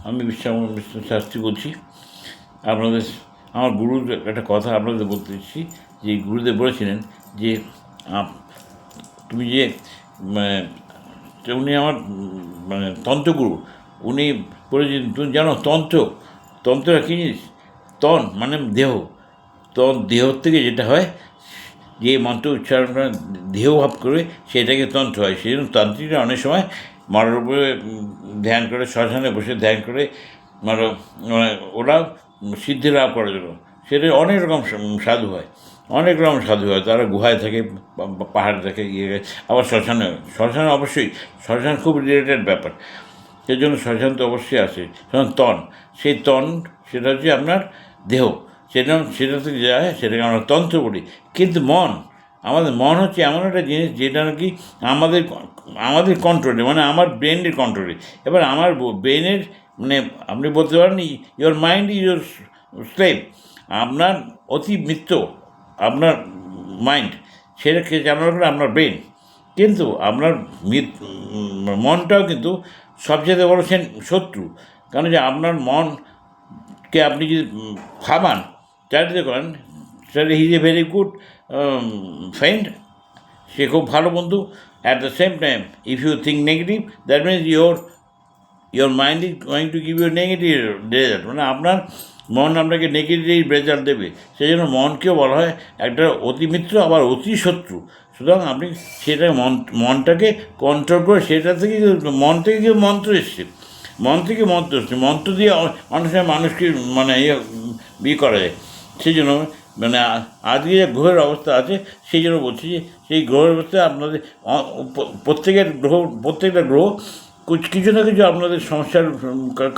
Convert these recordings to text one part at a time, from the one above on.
আমি বিশ্ব শাস্ত্রী বলছি। আপনাদের আমার গুরুর একটা কথা আপনাদের বলতে দিচ্ছি, যে গুরুদেব বলেছিলেন যে তুমি যে মানে উনি আমার তন্ত্রগুরু। উনি বলেছেন, তুমি জানো তন্ত্রটা কী জিনিস? তন মানে দেহ। দেহ থেকে যেটা হয়, যে মন্ত্র উচ্চারণ করে দেহ ভাব করে, সেটাকে তন্ত্র হয়। সেই জন্য তান্ত্রিকরা অনেক সময় মারার উপরে ধ্যান করে, শ্মশানে বসে ধ্যান করে, মানে ওরা সিদ্ধি লাভ করার জন্য। সেটা অনেক রকম সাধু হয়, অনেক রকম সাধু হয়। তারা গুহায় থাকে, পাহাড়ে থাকে, আবার শ্মশানে অবশ্যই শ্মশান খুব রিলেটেড ব্যাপার। সেই জন্য শ্মশান তো অবশ্যই আছে। সেই সেটা হচ্ছে আপনার দেহ। সেটা থেকে যায়, সেটাকে আমরা তন্ত্র বলি। কিন্তু আমাদের মন হচ্ছে এমন একটা জিনিস যেটা নাকি আমাদের কন্ট্রোলে, মানে আমার ব্রেনের কন্ট্রোলে। এবার আমার ব্রেনের আপনি বলতে পারেন your mind is your slave. আপনার অতি মিত্র আপনার মাইন্ড, সেটাকে চালানো করে আপনার ব্রেন। কিন্তু আপনার মনটাও কিন্তু সবচেয়ে বড় শত্রু। কারণ যে আপনার মনকে আপনি যদি ভাবান, চারিদিকে করেন, তাহলে he is a very good friend. সে খুব ভালো বন্ধু। At the same time, if you think negative, that means your mind is going to give you negative result. মানে আপনার মন আপনাকে নেগেটিভ রেজাল্ট দেবে। সেই জন্য মনকেও বলা হয় একটা অতি মিত্র, আবার অতি শত্রু। সুতরাং আপনি মনটাকে কন্ট্রোল করে, মন থেকে মন্ত্র এসছে, মন্ত্র দিয়ে অনেক সময় মানুষকে করা যায়। সেই জন্য আজকে যে গ্রহের অবস্থা আছে, সেই জন্য বলছি যে সেই গ্রহের অবস্থায় আপনাদের প্রত্যেকটা গ্রহ কিছু না কিছু আপনাদের সমস্যার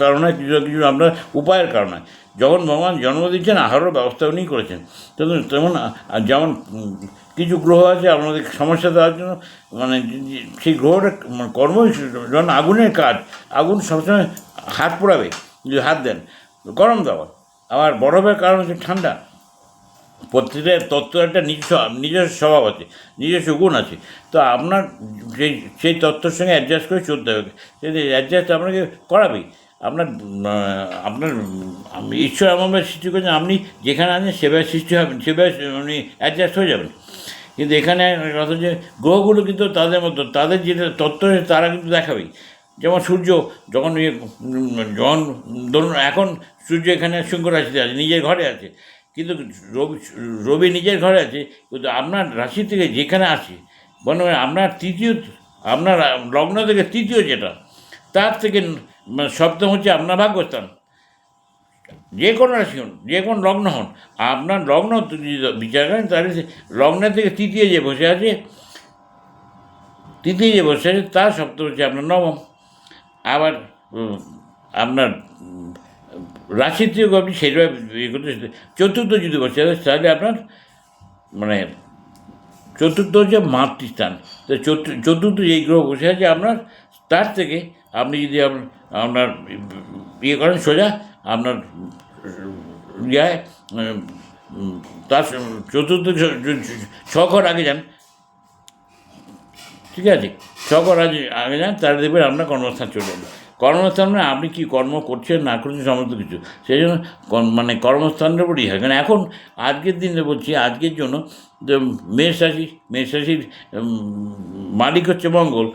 কারণে, কিছু না কিছু আপনার উপায়ের কারণে। যখন ভগবান জন্ম দিচ্ছেন, আহারের ব্যবস্থা উনি করেছেন। তেমন যেমন কিছু গ্রহ আছে আপনাদের সমস্যা দেওয়ার জন্য, সেই গ্রহটা কর্ম, যখন আগুনের কাজ, আগুন সবসময় হাত পোড়াবে যদি হাত দেন, গরম দেওয়া। আবার বরফের কারণ হচ্ছে ঠান্ডা। প্রত্যেকটা তত্ত্ব একটা নিজস্ব স্বভাব আছে, নিজস্ব গুণ আছে। তো আপনার সেই তত্ত্বের সঙ্গে অ্যাডজাস্ট করে চলতে হবে। যদি অ্যাডজাস্ট আপনাকে করাবেই। আপনার ঈশ্বর এমনভাবে সৃষ্টি করেছেন, আপনি যেখানে আছেন সেভাবে সৃষ্টি হবেন, সেভাবে আপনি অ্যাডজাস্ট হয়ে যাবেন। কিন্তু এখানে কথা হচ্ছে, গ্রহগুলো কিন্তু তাদের মতো, তাদের যেটা তত্ত্ব তারা কিন্তু দেখাবেই। যেমন সূর্য যখন ধরুন এখন সূর্য এখানে সিংহ রাশিতে আছে, নিজের ঘরে আছে। কিন্তু রবি নিজের ঘরে আছে, কিন্তু আপনার রাশি থেকে যেখানে আসে, আপনার আপনার লগ্ন থেকে তৃতীয় যেটা, তার থেকে সপ্তম হচ্ছে আপনার ভাগ্যস্থান। যে কোনো রাশি হন, যে কোনো লগ্ন হন, আপনার লগ্ন যদি বিচার করেন, তাহলে লগ্নের থেকে তৃতীয় যে বসে আছে, তার সপ্তম হচ্ছে আপনার নবম। আবার আপনার রাশির থেকে আপনি সেইভাবে করতে, চতুর্থ যদি বসে আছে, তাহলে আপনার চতুর্থ হচ্ছে মাতৃস্থান। তো চতুর্থ যেই গ্রহ বসে আছে আপনার, তার থেকে আপনি যদি আপনার করেন সোজা, আপনার তার চতুর্থ 6 ঘর আগে যান, ঠিক আছে, 6 ঘর আগে যান, তাহলে দেখবেন আপনার কর্মস্থান চলে যাবে। কর্মস্থান আপনি কী কর্ম করছেন না করছেন সমস্ত কিছু, সেই জন্য কর্মস্থানের উপরই হয়। কারণ এখন আজকের দিনে বলছি, আজকের জন্য মেষ রাশির মালিক হচ্ছে মঙ্গল।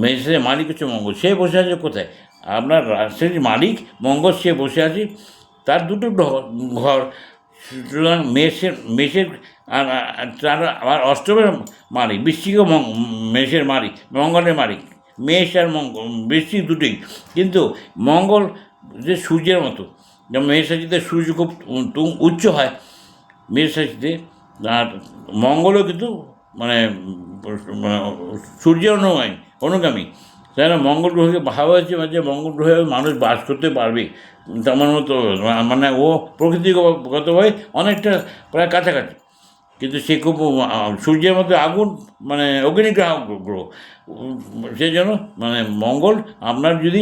মেষের মালিক হচ্ছে মঙ্গল। সে বসে আছে কোথায়? আপনার রাশির মালিক মঙ্গল, সে বসে আছে, তার দুটো ঘর। সুতরাং মেষের আর তার আবার অষ্টমের মালিক বৃশ্চিক, মেষের মালিক মঙ্গলের মালিক। মেষ আর বৃশ্চিক দুটোই। কিন্তু মঙ্গল যে সূর্যের মতো, যেমন মেষ রাশিতে সূর্য খুব উচ্চ হয়, মেষ রাশিতে, আর মঙ্গলও কিন্তু সূর্যের অনুগামী। তাই না? মঙ্গল গ্রহকে ভাবা হয়েছে যে মঙ্গল গ্রহে মানুষ বাস করতে পারবে, তেমন মতো ও প্রকৃতিগতভাবে অনেকটা প্রায় কাছাকাছি। কিন্তু সে খুব সূর্যের মধ্যে আগুন, অগ্নিগ্রাহ গ্রহ। সেই জন্য মঙ্গল আপনার যদি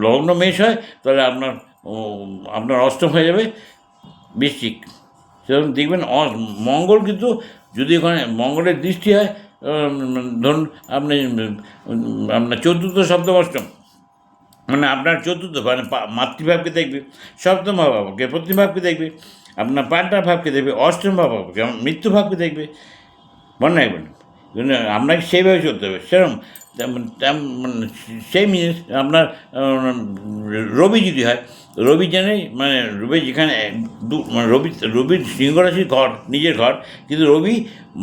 লগ্ন মেষ হয়, তাহলে আপনার অষ্টম হয়ে যাবে বৃশ্চিক। সেরকম দেখবেন মঙ্গল কিন্তু যদি ওখানে মঙ্গলের দৃষ্টি হয়, ধরুন আপনার চতুর্থ সপ্তম অষ্টম, মানে আপনার চতুর্থ মানে মাতৃভাবকে দেখবে, সপ্তম ভাবকে প্রথম ভাবকে দেখবে, আপনার পাঁচটা ভাবকে দেখবে, অষ্টম ভাবকে যেমন মৃত্যু ভাবকে দেখবে, মনে রাখবেন। কিন্তু আপনাকে সেইভাবে চলতে হবে সেরকম মানে সেই জিনিস আপনার রবি যদি হয়, রবি জেনেই মানে রবি যেখানে মানে রবির সিংহ রাশির ঘর, নিজের ঘর, কিন্তু রবি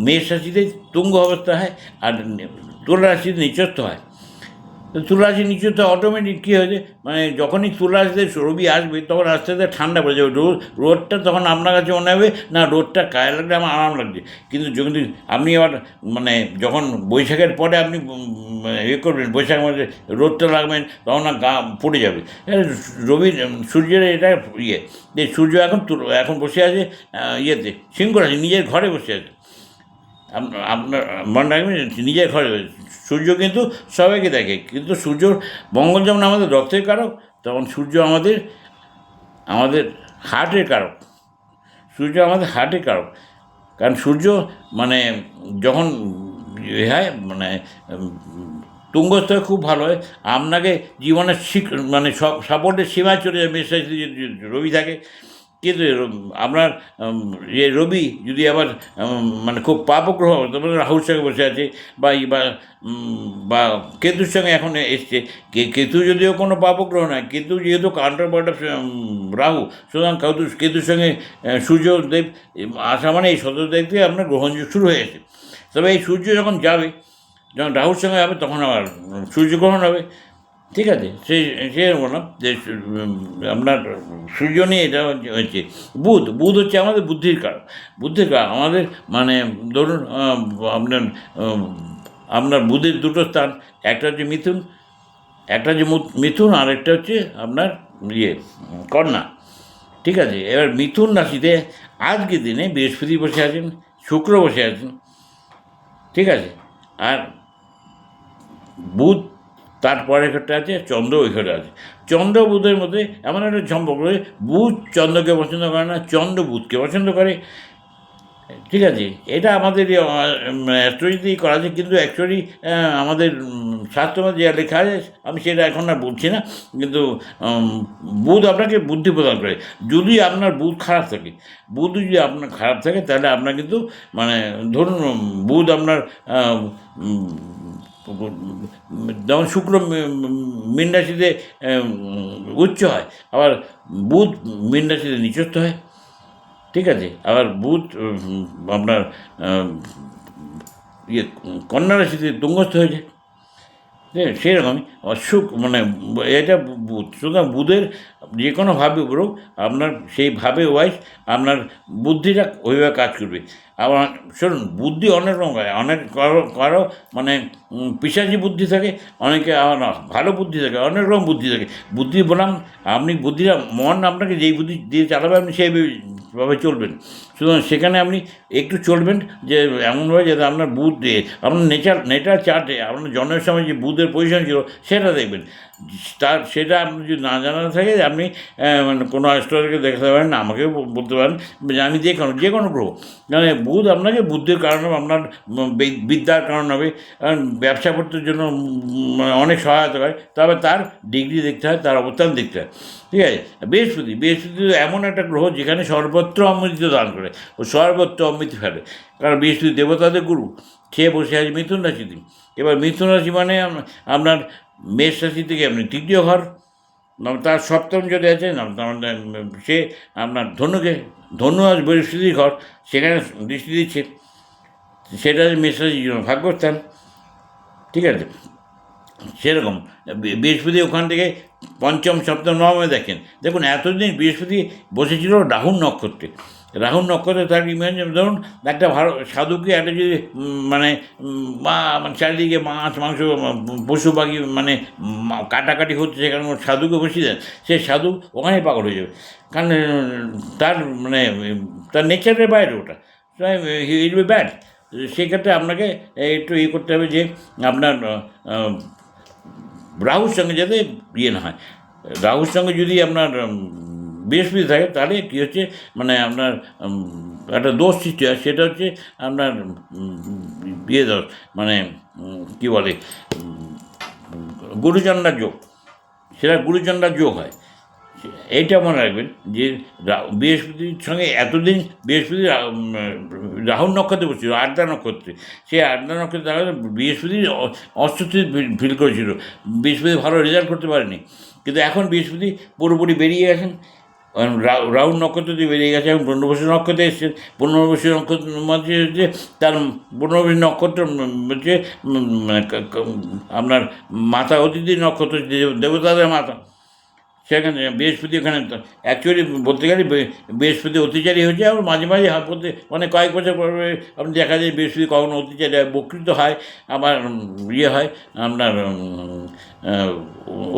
মেষ রাশিতে তুঙ্গ অবস্থা হয় আর তুলা রাশিতে নিচস্থ হয়। তো তুলা রাশি নিচে অটোমেটিক কী হয়েছে, মানে যখনই তুলা রাশিতে রবি আসবে তখন আস্তে আস্তে ঠান্ডা পড়ে যাবে, রোদটা তখন আপনার কাছে মনে হবে না রোদটা গায়ে লাগলে আমার আরাম লাগছে। কিন্তু যখন আপনি আবার মানে যখন বৈশাখের পরে আপনি ইয়ে করবেন, বৈশাখ মাসে রোদটা লাগবেন তখন না গা পড়ে যাবে। রবির সূর্যের এটা ইয়ে যে সূর্য এখন বসে আছে ইয়েতে সিংহ রাশি, নিজের ঘরে বসে আছে। আপনার মনে রাখবেন নিজের ঘরে সূর্য কিন্তু সবাইকে দেখে, কিন্তু সূর্যর মঙ্গল যেমন আমাদের রক্তের কারক, তখন সূর্য আমাদের আমাদের হার্টের কারক। সূর্য আমাদের হার্টের কারক, কারণ সূর্য মানে যখন হয় মানে তুঙ্গস্থলে খুব ভালো হয়, আপনাকে জীবনের মানে সাপোর্টের সীমায় চলে যাবে মেষ রাশিতে যদি রবি থাকে। কিন্তু আপনার রবি যদি আবার মানে খুব পাপগ্রহ, তারপরে রাহুর সঙ্গে বসে আছে বা কেতুর সঙ্গে এখন এসছে, কেতু যদিও কোনো পাপগ্রহ নয়, কেতু যেহেতু কাউন্টার পার্ট অফ রাহু, সুতরাং কেতুর সঙ্গে সূর্যদেব আসা মানে এই সূর্যদেব থেকে আপনার গ্রহণযোগ শুরু হয়ে গেছে। তবে এই সূর্য যখন যাবে, যখন রাহুর সঙ্গে যাবে তখন আবার সূর্যগ্রহণ হবে। ঠিক আছে, সে বললাম যে আপনার সূর্য নিয়ে এটা হচ্ছে বুধ হচ্ছে আমাদের বুদ্ধির কারণ আমাদের মানে ধরুন আপনার আপনার বুধের দুটো স্থান, একটা হচ্ছে মিথুন আর একটা হচ্ছে আপনার ইয়ে কন্যা। ঠিক আছে, এবার মিথুন রাশিতে আজকের দিনে বৃহস্পতি বসে আছেন, শুক্র বসে আছেন। ঠিক আছে, আর বুধ তারপরে ঘরটা আছে, চন্দ্র ওই ঘরে আছে। চন্দ্র বুধের মধ্যে এমন একটা সম্পর্ক, বুধ চন্দ্রকে পছন্দ করে না, চন্দ্র বুধকে পছন্দ করে। ঠিক আছে, এটা আমাদের অ্যাস্ট্রোলজিতেই করা আছে, কিন্তু অ্যাকচুয়ালি আমাদের শাস্ত্রমধ্যে যা লেখা আছে আমি সেটা এখন আর বলছি না। কিন্তু বুধ আপনাকে বুদ্ধি প্রদান করে। যদি আপনার বুধ খারাপ থাকে, যদি আপনার খারাপ থাকে, তাহলে আপনার কিন্তু মানে ধরুন বুধ আপনার যেমন শুক্র মীন রাশিতে উচ্চ হয়, আবার বুধ মীন রাশিতে নিচস্থ হয়। ঠিক আছে, আবার বুধ আপনার কন্যা রাশিতে তুঙ্গস্থ হয়ে যায়। সেরকমই মানে এটা বুধ, সুতরাং বুধের যে কোনো ভাবে উপরেও আপনার সেই ভাবে ওয়াইজ আপনার বুদ্ধিটা ওইভাবে কাজ করবে। আবার শুনুন, বুদ্ধি অনেক রকম হয়, অনেক কারো মানে পিশাচি বুদ্ধি থাকে, অনেকে আবার ভালো বুদ্ধি থাকে, অনেক রকম বুদ্ধি থাকে। বুদ্ধি বললাম, আপনি বুদ্ধিটা মন আপনাকে যেই বুদ্ধি দিয়ে চালাবে আপনি সেইভাবে চলবেন। সুতরাং সেখানে আপনি একটু চলবেন যে এমনভাবে যাতে আপনার বুধ দিয়ে আপনার নেচার চার্টে আপনার জন্মের সময় যে বুধের পজিশন ছিল সেটা দেখবেন। সেটা আপনি যদি না জানা থাকে, আপনি মানে কোনো অ্যাস্ট্রোলজারকে দেখাতে পারেন, না আমাকেও বলতে পারেন যে আমি যে কোনো গ্রহ, মানে বুধ আপনাকে বুদ্ধির কারণ হবে, আপনার বিদ্যার কারণ হবে, ব্যবসা করতে জন্য অনেক সহায়তা করে। তবে তার ডিগ্রি দেখতে হয়, তার অবস্থান দেখতে হয়। ঠিক আছে, বৃহস্পতি এমন একটা গ্রহ যেখানে সর্বত্র অমৃত দান করে, ও সর্বত্র অমৃত ফেলে, কারণ বৃহস্পতি দেবতাদের গুরু। সে বসে আছে মিথুন রাশিতে। এবার মিথুন রাশি মানে আপনার মেষ রাশি থেকে আপনি তৃতীয় ঘর, তার সপ্তম যদি আছে সে আপনার ধনু আর বৃহস্পতির ঘর, সেখানে দৃষ্টি দিচ্ছে, সেটা মেষ রাশির জন্য ভাগ্যস্থান। ঠিক আছে, সেরকম বৃহস্পতি ওখান থেকে পঞ্চম সপ্তম নবমে দেখুন এতদিন বৃহস্পতি বসেছিল রাহুর নক্ষত্রে। রাহুর নক্ষত্রে তার ইমেজ ধরুন একটা ভালো সাধুকে একটা যদি মানে চারিদিকে মাছ মাংস পশু পাখি মানে কাটাকাটি হচ্ছে, সেখানে সাধুকে বসিয়ে দেন, সে সাধু ওখানেই পাগল হয়ে যাবে, কারণ তার মানে তার নেচারের বাইরে ওটা, ইট বি ব্যাড। সেক্ষেত্রে আপনাকে একটু করতে হবে যে আপনার রাহুর সঙ্গে যাতে না হয়। রাহুর সঙ্গে যদি আপনার বৃহস্পতি থাকে, তাহলে কী হচ্ছে মানে আপনার একটা দোষ সৃষ্টি হয়, সেটা হচ্ছে আপনার দোষ, মানে কী বলে গুরুচন্দ্রার যোগ। সেটা গুরুচণ্ডার যোগ হয়। এইটা মনে রাখবেন যে বৃহস্পতির সঙ্গে এতদিন বৃহস্পতি রাহুর নক্ষত্রে বসছিল, আদ্রা নক্ষত্রে। সেই আদ্রা নক্ষত্রে দেখা যায় বৃহস্পতি অস্বস্তি ফিল করেছিল, বৃহস্পতি ভালো রেজাল্ট করতে পারেনি। কিন্তু এখন বৃহস্পতি পুরোপুরি বেরিয়ে গেছেন, রাহুর নক্ষত্র দিয়ে বেরিয়ে গেছে, এখন পুনর্বসু নক্ষত্রে এসছেন। পুনর্বসু নক্ষত্র মধ্যে হচ্ছে তার পুনর্বসু নক্ষত্র হচ্ছে মানে আপনার মাতা অতিথি নক্ষত্র, দেবতাদের মাতা। সেখানে বৃহস্পতি ওখানে অ্যাকচুয়ালি বলতে গেলে বৃহস্পতি অত্যাচারী হয়েছে। আবার মাঝে মাঝে বলতে মানে কয়েক বছর পরে আপনি দেখা যায় বৃহস্পতি কখনো অত্যাচারী হয়, বকৃত হয়, আবার ইয়ে হয় আপনার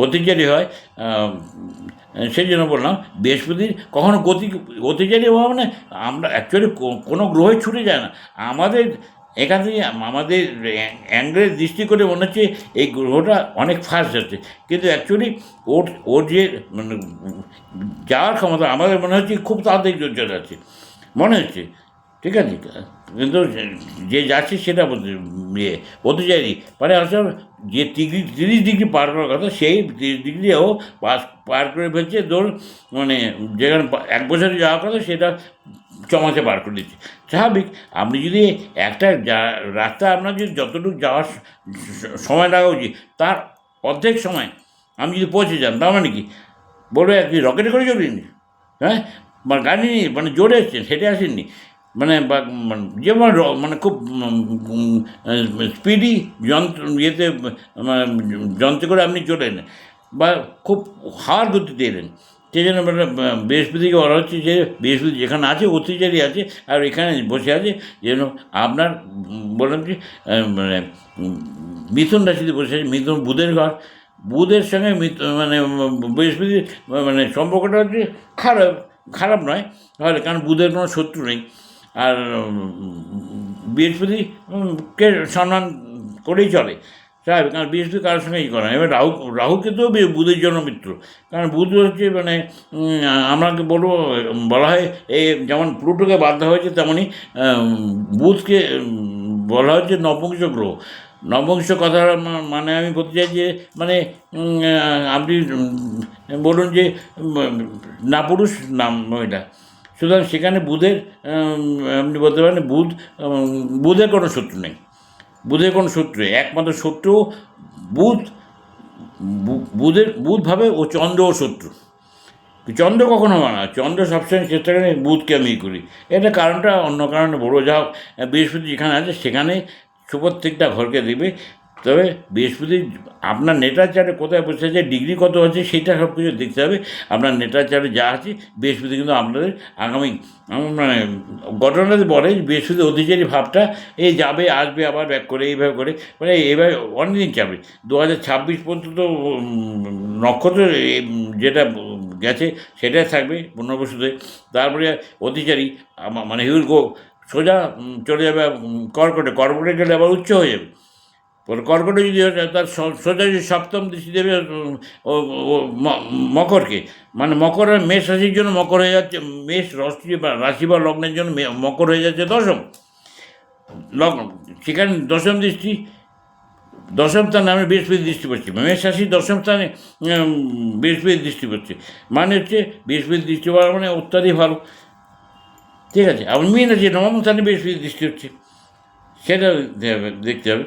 অত্যাচারী হয়। সেই জন্য বললাম বৃহস্পতির কখনো অত্যাচারী হওয়া মানে আমরা অ্যাকচুয়ালি কোনো গ্রহে ছুটে যায় না। আমাদের এখান থেকে আমাদের অ্যাঙ্গেলের দৃষ্টি করে মনে হচ্ছে এই গ্রহটা অনেক ফাস্ট যাচ্ছে, কিন্তু অ্যাকচুয়ালি ওর ওর যে মানে যাওয়ার ক্ষমতা আমাদের মনে হচ্ছে খুব তাড়াতাড়ি চলে যাচ্ছে মনে হচ্ছে, ঠিক আছে। কিন্তু যে যাচ্ছে সেটা ইয়ে অতিচারী মানে আসলে যে 30 ডিগ্রি পার করার কথা সেই 30 ডিগ্রিও পার করে ফেলছে। ধরুন মানে যেখানে 1 বছরে যাওয়ার কথা সেটা 6 মাসে পার করে দিচ্ছে। স্বাভাবিক, আপনি যদি একটা রাস্তা আপনার যদি যতটুকু যাওয়ার সময় লাগা উচিত তার অর্ধেক সময় আমি যদি পৌঁছে যান, তার মানে কি বলবে কি রকেটে করে চলিনি? হ্যাঁ, মানে গাড়ি নিয়ে মানে জোরে এসছেন, হেঁটে আসেননি, মানে বা যেমন মানে খুব স্পিডি যন্ত্র ইয়েতে যন্ত্রে করে আপনি চলে এলেন বা খুব হাওয়ার গতিতে এলেন। সেই জন্য মানে বৃহস্পতিকে বলা হচ্ছে যে বৃহস্পতি যেখানে আছে অত্যাচারী আছে, আর এখানে বসে আছে যেন আপনার বললাম যে মানে মিথুন রাশিতে বসে আছে, মিথুন বুধের ঘর। বুধের সঙ্গে মানে বৃহস্পতির মানে সম্পর্কটা হচ্ছে খারাপ, খারাপ নয় তাহলে, কারণ বুধের কোনো শত্রু নেই। আর বৃহস্পতিকে সম্মান করেই চলে, স্বাভাবিক, কারণ বৃহস্পতি কারোর সঙ্গে ই করে না। এবার রাহুকে তো বুধের জন্য মিত্র, কারণ বুধ হচ্ছে মানে আমাকে বলবো বলা হয় এই যেমন প্লুটোকে বাধ্য হয়েছে তেমনই বুধকে বলা হচ্ছে নপুংস গ্রহ। নবংশ কথার মানে আমি বলতে চাই যে মানে আপনি বলুন যে না পুরুষ না মহিলা, সুতরাং সেখানে বুধের আপনি বলতে পারেন বুধের কোনো শত্রু নেই, বুধের কোনো শত্রু নেই। একমাত্র শত্রু বুধ, বুধ ভাবে ও চন্দ্রও শত্রু। চন্দ্র কখনো হবে না, চন্দ্র সবসময় চেষ্টা করে বুধকে আমি করি। এটা কারণটা অন্য কারণে বড় যাও বৃহস্পতি যেখানে আছে সেখানে প্রত্যেকটা ঘরকে দেবে। তবে বৃহস্পতি আপনার নেটার চার্টে কোথায় বসে আছে, ডিগ্রি কত আছে সেটা সব কিছু দেখতে হবে। আপনার নেটার চার্টে যা আছে বৃহস্পতি কিন্তু আপনাদের আগামী মানে ঘটনাতে বলে বৃহস্পতি অধিচারী ভাবটা এই যাবে আসবে আবার ব্যাক করে এইভাবে করে মানে এইভাবে অনেকদিন যাবে। 2026 পর্যন্ত নক্ষত্র যেটা গেছে সেটাই থাকবে পুনর্বসুতে। তারপরে অধিচারী মানে হিউল গো সোজা চলে যাবে কর্কটে গেলে আবার উচ্চ হয়ে যাবে। কর্কটে যদি তার সোজা যদি সপ্তম দৃষ্টি দেবে মকরকে, মানে মকর মেষ রাশির জন্য মকর হয়ে যাচ্ছে, মেষ রাশি বা লগ্নের জন্য মকর হয়ে যাচ্ছে দশম লগ্ন। সেখানে দশম স্থানে আমি বৃহস্পতি দৃষ্টি পড়ছি, মেষ রাশির দশম স্থানে বৃহস্পতি দৃষ্টি পড়ছে, মানে হচ্ছে বৃহস্পতি দৃষ্টি পড়া মানে অত্যাধিক ভালো, ঠিক আছে। আবার মীন আছে নবম স্থানে বৃহস্পতি দৃষ্টি হচ্ছে, সেটা দেখতে হবে।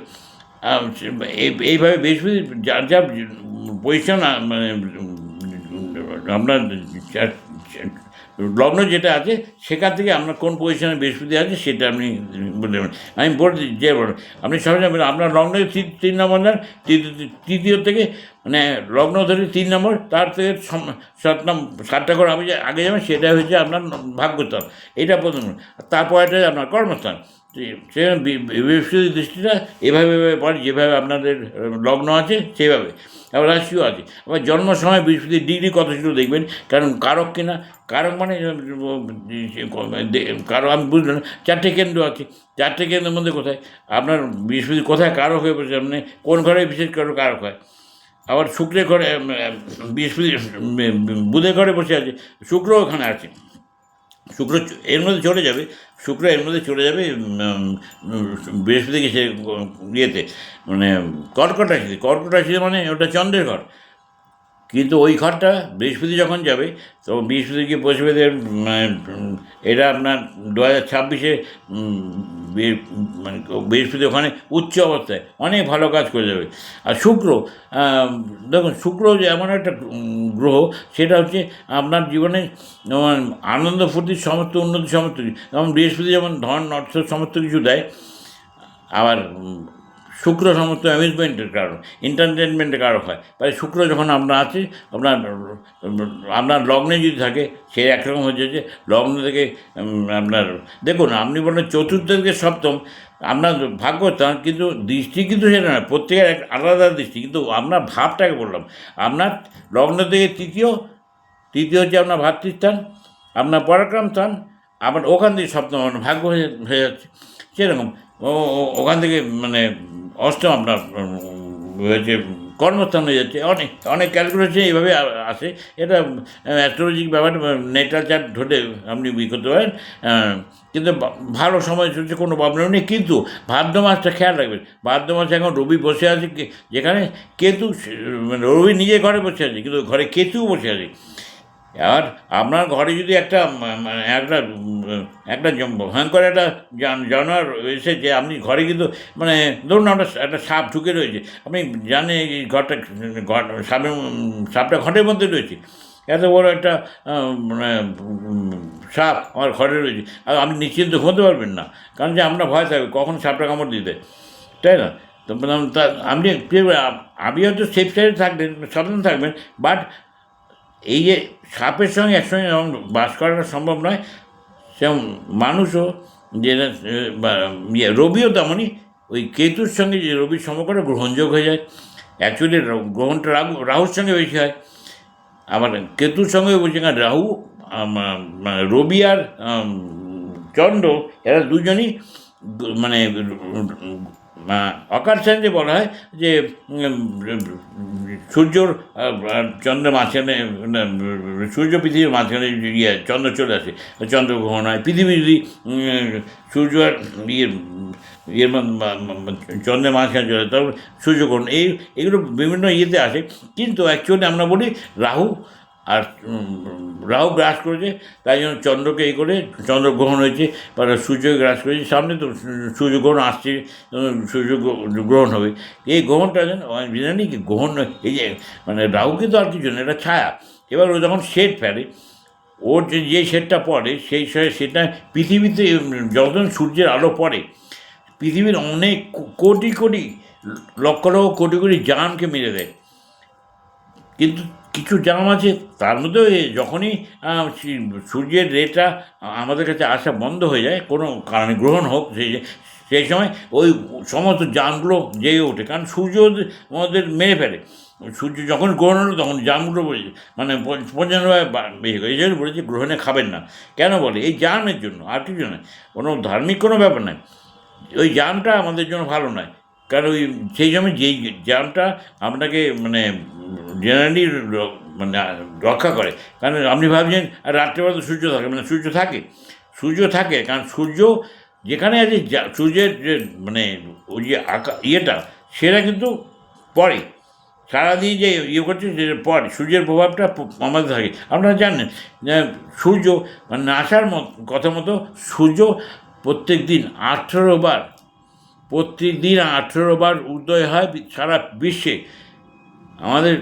এইভাবে বৃহস্পতি যার যা পজিশন মানে আপনার লগ্ন যেটা আছে সেখান থেকে আপনার কোন পজিশনে বৃহস্পতি আছে সেটা আপনি বলতে পারেন। আমি বলছি যে আপনি সবাই জানবেন আপনার লগ্ন 3 নম্বর যান, তৃতীয় থেকে মানে লগ্ন ধরে 3 নম্বর, তার থেকে 7টা করে আমি আগে যাবেন, সেটা হচ্ছে আপনার ভাগ্যস্থান, এটা প্রথম। তারপরেটা আপনার কর্মস্থান। সেখানে বৃহস্পতির দৃষ্টিটা এভাবে পড়ে যেভাবে আপনাদের লগ্ন আছে সেভাবে, আবার রাশিও আছে। আবার জন্ম সময় বৃহস্পতির ডিগ্রি কত ছিল দেখবেন, কারণ কারক কিনা, কারক মানে কারক আমি বুঝলাম না। 4টে কেন্দ্র আছে, 4টে কেন্দ্রের মধ্যে কোথায় আপনার বৃহস্পতি কোথায় কারক হয়ে বসে, মানে কোন ঘরে বিশেষ করে কারক হয়। আবার শুক্রের ঘরে বৃহস্পতি বুধের ঘরে বসে আছে, শুক্র ওখানে আছে, শুক্র এর মধ্যে চলে যাবে, শুক্র এর মধ্যে চলে যাবে বৃহস্পতিকে সে ইয়েতে মানে কর্কট রাশিতে মানে ওটা চন্দ্রের ঘর। কিন্তু ওই ঘরটা বৃহস্পতি যখন যাবে তখন বৃহস্পতি গিয়ে বসবে যে, এটা আপনার 2026-এ মানে বৃহস্পতি ওখানে উচ্চ অবস্থায় অনেক ভালো কাজ করে যাবে। আর শুক্র, দেখুন শুক্র যে এমন একটা গ্রহ, সেটা হচ্ছে আপনার জীবনে আনন্দ ফুর্তির সমস্ত উন্নতি সমস্ত কিছু, যেমন বৃহস্পতি যেমন ধন অর্থ সমস্ত কিছু দেয়, আবার শুক্র সমস্ত অ্যামিউজমেন্টের কারণ, এন্টারটেনমেন্টের কারণ হয়। তাই শুক্র যখন আপনার আছে, আপনার আপনার লগ্নে যদি থাকে, সে একরকম হচ্ছে যে লগ্ন থেকে আপনার, দেখুন আপনি বলেন চতুর্থ থেকে সপ্তম আপনার ভাগ্যস্থান, কিন্তু দৃষ্টি কিন্তু সেটা নয়, প্রত্যেকের এক আলাদা দৃষ্টি, কিন্তু আপনার ভাবটাকে বললাম। আপনার লগ্ন থেকে তৃতীয়, তৃতীয় হচ্ছে আপনার ভাতৃস্থান, আপনার পরাক্রম স্থান, আবার ওখান থেকে সপ্তম আপনার ভাগ্য হয়ে যাচ্ছে। সেরকম ওখান থেকে মানে অষ্টম আপনার হয়েছে কর্মস্থান হয়ে যাচ্ছে। অনেক অনেক ক্যালকুলেশন এইভাবে আসে। এটা অ্যাস্ট্রোলজিক ব্যাপার, নেটাল চার্ট ধরে আপনি করতে পারেন। কিন্তু ভালো সময় চলছে, কোনো প্রবলেম নেই। কিন্তু ভাদ্র মাসটা খেয়াল রাখবেন, ভাদ্র মাসে এখন রবি বসে আছে, যেখানে কেতু, মানে রবি নিজে ঘরে বসে আছে, কিন্তু ঘরে কেতুও বসে আছে। আর আপনার ঘরে যদি একটা মানে একটা ভয়ঙ্কর একটা জানোয়ার এসেছে, আপনি ঘরে কিন্তু মানে ধরুন আপনার একটা সাপ ঢুকে রয়েছে, আপনি জানেন এই ঘরটা সাপটা ঘরের মধ্যে রয়েছে, এত বড় একটা মানে সাপ আমার ঘরে রয়েছে, আর আপনি নিশ্চিন্ত ঘুমোতে পারবেন না, কারণ যে আপনার ভয় থাকবে কখন সাপটা কামড় দিতে, তাই না? তো তা আপনি আপনি হয়তো সেফ সাইডে থাকবেন, সাবধান থাকবেন, বাট এই যে সাপের সঙ্গে একসঙ্গে যেমন বাস করাটা সম্ভব নয়, সেরকম মানুষও যেটা রবিও তেমনই, ওই কেতুর সঙ্গে যে রবির সম্পর্কটা গ্রহণযোগ হয়ে যায়। অ্যাকচুয়ালি গ্রহণটা রাহুর সঙ্গে বেশি হয়, আবার কেতুর সঙ্গে বলছি, কারণ রাহু রবি আর চন্দ্র, এরা দুজনই মানে অকার সাইন্সে বলা হয় যে সূর্যর চন্দ্রের মাঝখানে, সূর্য পৃথিবীর মাঝখানে চন্দ্র চলে আসে, চন্দ্রগ্রহণ হয়। পৃথিবী যদি সূর্য আর ইয়ের চন্দ্রের মাঝখানে চলে, তারপর সূর্যগ্রহণ, এগুলো বিভিন্ন ইয়েতে আসে। কিন্তু অ্যাকচুয়ালি আমরা বলি রাহু আর রাহু গ্রাস করেছে, তাই জন্য চন্দ্রকে এই করে চন্দ্রগ্রহণ হয়েছে, বা সূর্যকে গ্রাস করেছে, সামনে তো সূর্যগ্রহণ আসছে, গ্রহণ হবে। এই গ্রহণটা যেন জানি কি গ্রহণ, এই যে মানে রাহুকে তো আর কিছু না, এটা ছায়া। এবার ও যখন শেড ফেলে, ওর যে শেডটা পড়ে, সেই সেটা পৃথিবীতে যখন সূর্যের আলো পড়ে, পৃথিবীর অনেক কোটি কোটি লক্ষ লক্ষ কোটি কোটি জানকে মেরে দেয়। কিন্তু কিছু জাম আছে, তার মধ্যেও যখনই সূর্যের রেটা আমাদের কাছে আসা বন্ধ হয়ে যায়, কোনো কারণে গ্রহণ হোক, সেই সময় ওই সমস্ত জামগুলো জেগে ওঠে, কারণ সূর্য আমাদের মেরে ফেলে। সূর্য যখন গ্রহণ হলো, তখন জামগুলো মানে প্রচণ্ডভাবে বেশি করে। এই জন্য বলেছি গ্রহণে খাবেন না। কেন বলে? এই জামের জন্য, আর কিছু নয়, কোনো ধার্মিক কোনো ব্যাপার নয়। ওই জামটা আমাদের জন্য ভালো নয়, কারণ ওই সেই সময় যেই জামটা আপনাকে মানে জেনারেলি মানে রক্ষা করে। কারণ আপনি ভাবছেন রাত্রেবেলা তো সূর্য থাকে, মানে সূর্য থাকে, কারণ সূর্য যেখানে আছে, সূর্যের যে মানে ওই যে ইয়েটা, সেটা কিন্তু পড়ে সারাদিন যে করছে, সেটা পড়ে, সূর্যের প্রভাবটা আমাদের থাকে। আপনারা জানেন যে সূর্য মানে নাসার কথা মতো সূর্য প্রত্যেক দিন 18 বার, প্রত্যেক দিন 18 বার উদয় হয় সারা বিশ্বে। আমাদের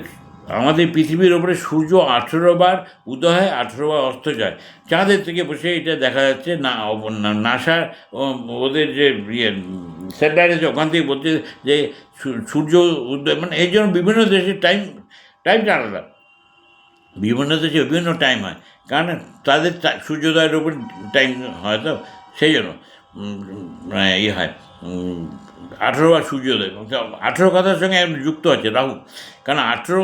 আমাদের পৃথিবীর ওপরে সূর্য 18 বার উদয় হয়, 18 বার অস্ত যায়। চাঁদের থেকে বসে এটা দেখা যাচ্ছে না, নাসার ওদের যে স্যাটেলাইট আছে, ওখান থেকে বলছে যে সূর্য উদয়, মানে এই জন্য বিভিন্ন দেশের টাইমটা আলাদা, বিভিন্ন দেশে বিভিন্ন টাইম হয়, কারণ তাদের সূর্যোদয়ের উপর টাইম হয়, তো সেই জন্য ইয়ে হয় 18 বার সূর্যোদয়। 18 কথার সঙ্গে যুক্ত আছে রাহু, কারণ 18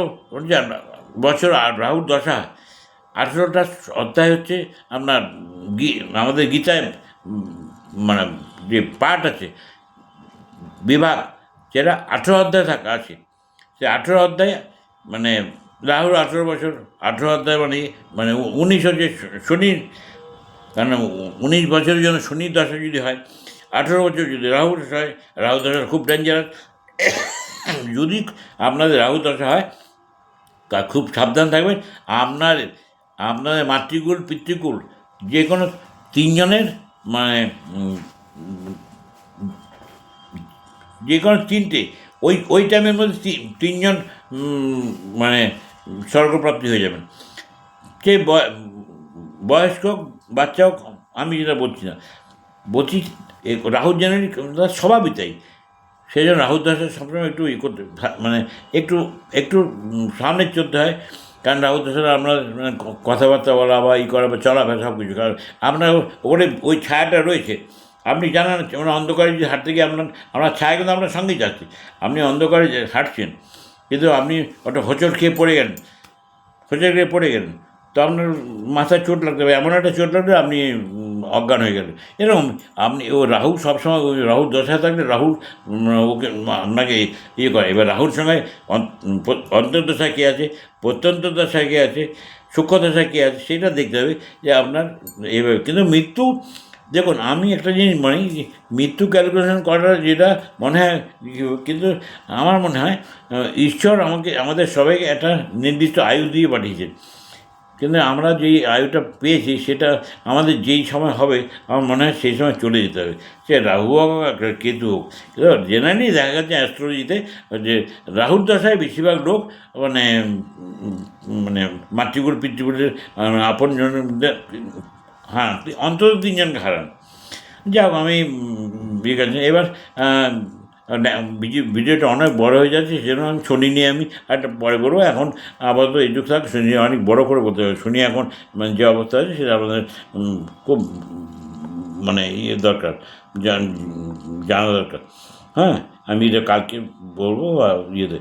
বছর রাহুর দশা হয়। 18টা অধ্যায় হচ্ছে আপনার আমাদের গীতায় মানে যে পাঠ আছে, বিভাগ, সেটা 18 অধ্যায় আছে। সে 18 অধ্যায় মানে রাহুর 18 বছর, 18 অধ্যায় মানে মানে 19 হচ্ছে শনির, কারণ 19 বছরের জন্য শনির দশা যদি হয়, 18 বছর যদি রাহুর হয়, রাহু দশা খুব ডেঞ্জারাস। যদি আপনাদের রাহু দশা হয়, খুব সাবধান থাকবেন। আপনার আপনাদের মাতৃকুল পিতৃকুল যে কোনো তিনজনের মানে যে কোনো তিনটে ওই টাইমের মধ্যে তিনজন মানে স্বর্গপ্রাপ্তি হয়ে যাবেন। সে বয়স্ক হোক, বাচ্চা হোক, আমি যেটা বলছি না, বলছি রাহুর জেনারেলি স্বভাবই তাই। সেই জন্য রাহুর দশা সবসময় একটু করতে মানে একটু একটু সামনে চলতে হয়। কারণ রাহুর দশাটা আপনার মানে কথাবার্তা বলা বা করা বা চলাফেরা সব কিছু, কারণ আপনার ওপরে ওই ছায়াটা রয়েছে। আপনি জানেন মানে অন্ধকারে যদি হাঁটতে গিয়ে আপনার ছায়া কিন্তু আপনার সঙ্গেই যাচ্ছে। আপনি অন্ধকারে হাঁটছেন, কিন্তু আপনি ওটা হোঁচট খেয়ে পড়ে গেলেন, হোঁচট খেয়ে পড়ে গেলেন, তো আপনার মাথায় চোট লাগতে হবে, এমন একটা চোট লাগবে আপনি অজ্ঞান হয়ে গেলেন। এরকম আপনি রাহু সবসময় ওই রাহুর দশায় থাকলে রাহু ওকে আপনাকে করে। এবার রাহুর সঙ্গে অন্তর্দশায় কে আছে, প্রত্যন্ত দশায় কে আছে, সূক্ষ্ম দশায় কে আছে, সেটা দেখতে হবে যে আপনার এইভাবে। কিন্তু মৃত্যু, দেখুন আমি একটা জিনিস মনে যে মৃত্যু ক্যালকুলেশন করাটা যেটা মনে হয়, কিন্তু আমার মনে হয় ঈশ্বর আমাদের সবাইকে একটা নির্দিষ্ট আয়ু দিয়ে পাঠিয়েছেন। কিন্তু আমরা যেই আয়ুটা পেয়েছি সেটা আমাদের যেই সময় হবে আমার মনে হয় সেই সময় চলে যেতে হবে। সে রাহু হোক কেতু হোক। জেনারেলি দেখা গেছে অ্যাস্ট্রোলজিতে যে রাহুর দশায় বেশিরভাগ লোক মানে মানে মাতৃকুল পিতৃকুলের আপনজনদের, হ্যাঁ, অন্তত তিনজনকে হারান। যাক, আমি ঠিক আছে। এবার ভিডিওটা অনেক বড় হয়ে যাচ্ছে, সেজন্য আমি শনি নিয়ে আমি একটা পরে বলবো। এখন আপাতত এইটুকু থাক, শনি অনেক বড় করে বলতে হবে। শনি এখন মানে যে অবস্থা আছে সেটা আমাদের খুব মানে দরকার, জানা দরকার। হ্যাঁ, আমি এটা কালকে বলবো বা ইয়েতে